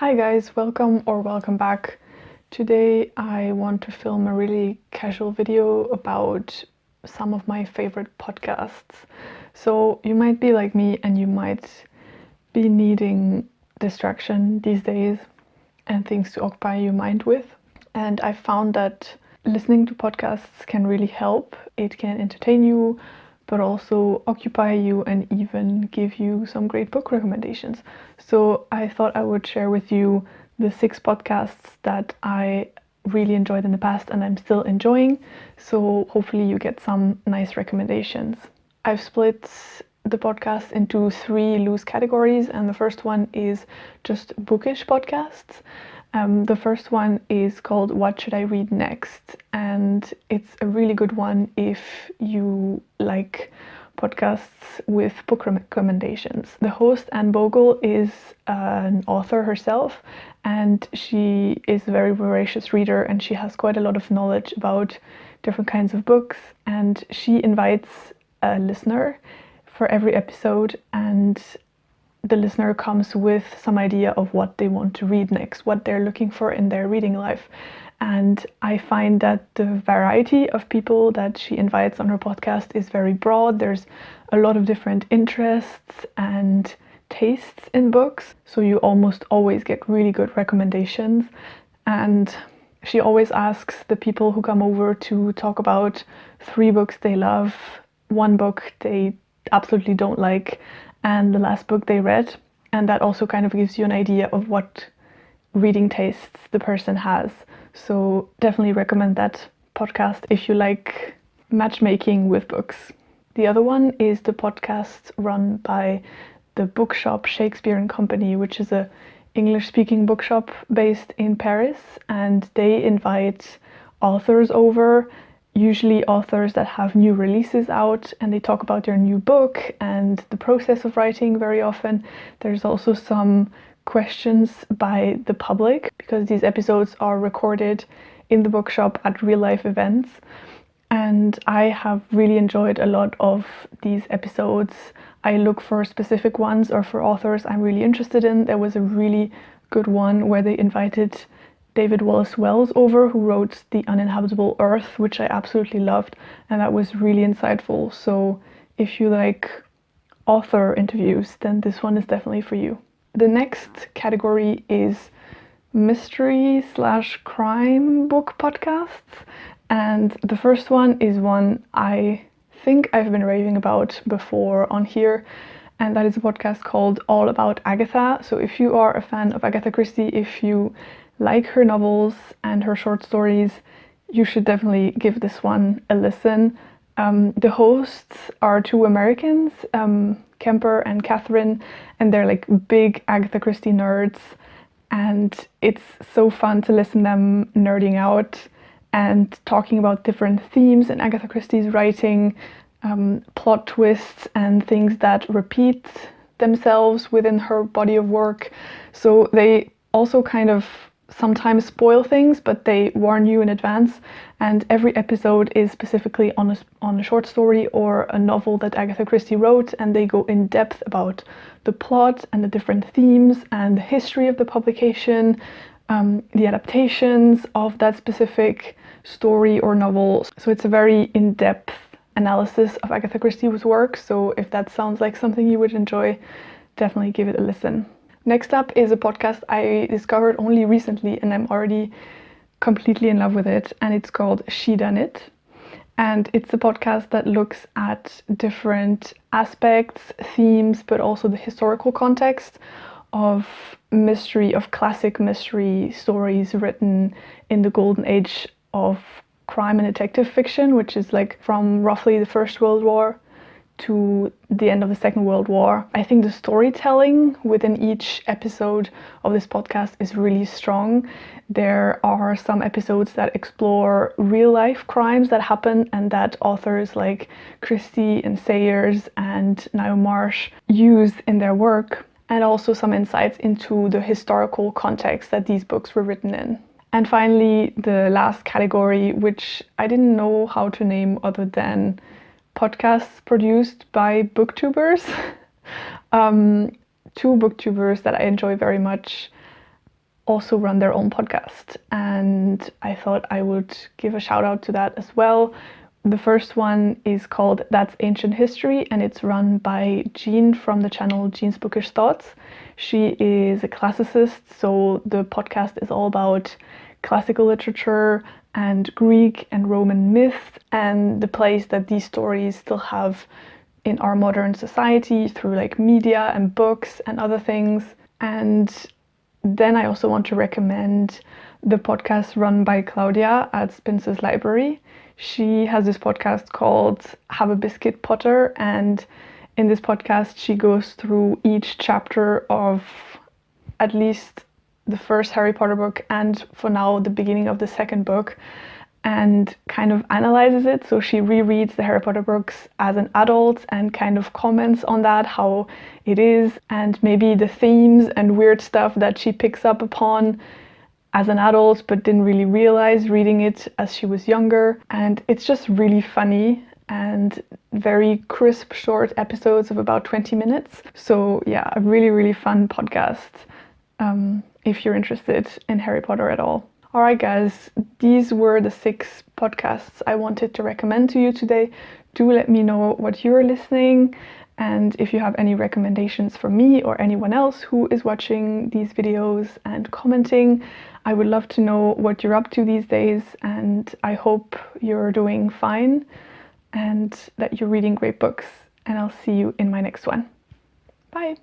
Hi guys, welcome back. Today I want to film a really casual video about some of my favorite podcasts. So you might be like me and you might be needing distraction these days and things to occupy your mind with. And I found that listening to podcasts can really help. It can entertain you, but also occupy you and even give you some great book recommendations. So I thought I would share with you the 6 podcasts that I really enjoyed in the past and I'm still enjoying. So hopefully you get some nice recommendations. I've split the podcast into 3 loose categories, and the first one is just bookish podcasts. The first one is called What Should I Read Next? And it's a really good one if you like podcasts with book recommendations. The host, Anne Bogle, is an author herself, and she is a very voracious reader and she has quite a lot of knowledge about different kinds of books. And she invites a listener for every episode, and the listener comes with some idea of what they want to read next, what they're looking for in their reading life. And I find that the variety of people that she invites on her podcast is very broad. There's a lot of different interests and tastes in books, so you almost always get really good recommendations. And she always asks the people who come over to talk about 3 books they love, 1 book they absolutely don't like, and the last book they read. And that also kind of gives you an idea of what reading tastes the person has. So definitely recommend that podcast if you like matchmaking with books. The other one is the podcast run by the bookshop Shakespeare and Company, which is a English-speaking bookshop based in Paris, and they invite authors over, usually authors that have new releases out, and they talk about their new book and the process of writing very often. There's also some questions by the public, because these episodes are recorded in the bookshop at real life events. And I have really enjoyed a lot of these episodes. I look for specific ones or for authors I'm really interested in. There was a really good one where they invited David Wallace Wells over, who wrote The Uninhabitable Earth, which I absolutely loved, and that was really insightful. So if you like author interviews, then this one is definitely for you. The next category is mystery/crime book podcasts, and the first one is one I think I've been raving about before on here, and that is a podcast called All About Agatha. So if you are a fan of Agatha Christie, if you like her novels and her short stories, you should definitely give this one a listen. The hosts are 2 Americans, Kemper and Catherine, and they're like big Agatha Christie nerds, and it's so fun to listen to them nerding out and talking about different themes in Agatha Christie's writing, plot twists and things that repeat themselves within her body of work. So they also kind of sometimes spoil things, but they warn you in advance, and every episode is specifically on a short story or a novel that Agatha Christie wrote, and they go in depth about the plot and the different themes and the history of the publication, the adaptations of that specific story or novel. So it's a very in-depth analysis of Agatha Christie's work, so if that sounds like something you would enjoy, definitely give it a listen. Next up is a podcast I discovered only recently, and I'm already completely in love with it, and it's called Shedunnit. And it's a podcast that looks at different aspects, themes, but also the historical context of mystery, of classic mystery stories written in the golden age of crime and detective fiction, which is like from roughly the First World War to the end of the Second World War. I think the storytelling within each episode of this podcast is really strong. There are some episodes that explore real life crimes that happen and that authors like Christie and Sayers and Niall Marsh use in their work, and also some insights into the historical context that these books were written in. And finally, the last category, which I didn't know how to name other than podcasts produced by booktubers. 2 booktubers that I enjoy very much. also run their own podcast, and I thought I would give a shout out to that as well. The first one is called That's Ancient History, and it's run by Jean from the channel Jean's Bookish Thoughts. She is a classicist, so the podcast is all about classical literature and Greek and Roman myth and the place that these stories still have in our modern society through like media and books and other things. And then I also want to recommend the podcast run by Claudia at Spencer's Library. She has this podcast called Have a Biscuit Potter, and in this podcast she goes through each chapter of at least the first Harry Potter book and for now the beginning of the second book, and kind of analyzes it. So she rereads the Harry Potter books as an adult and kind of comments on that, how it is, and maybe the themes and weird stuff that she picks up upon as an adult but didn't really realize reading it as she was younger. And it's just really funny and very crisp, short episodes of about 20 minutes. So yeah, a really, really fun podcast if you're interested in Harry Potter at all. Alright guys, these were the 6 podcasts I wanted to recommend to you today. Do let me know what you're listening, and if you have any recommendations for me or anyone else who is watching these videos and commenting. I would love to know what you're up to these days, and I hope you're doing fine and that you're reading great books, and I'll see you in my next one. Bye!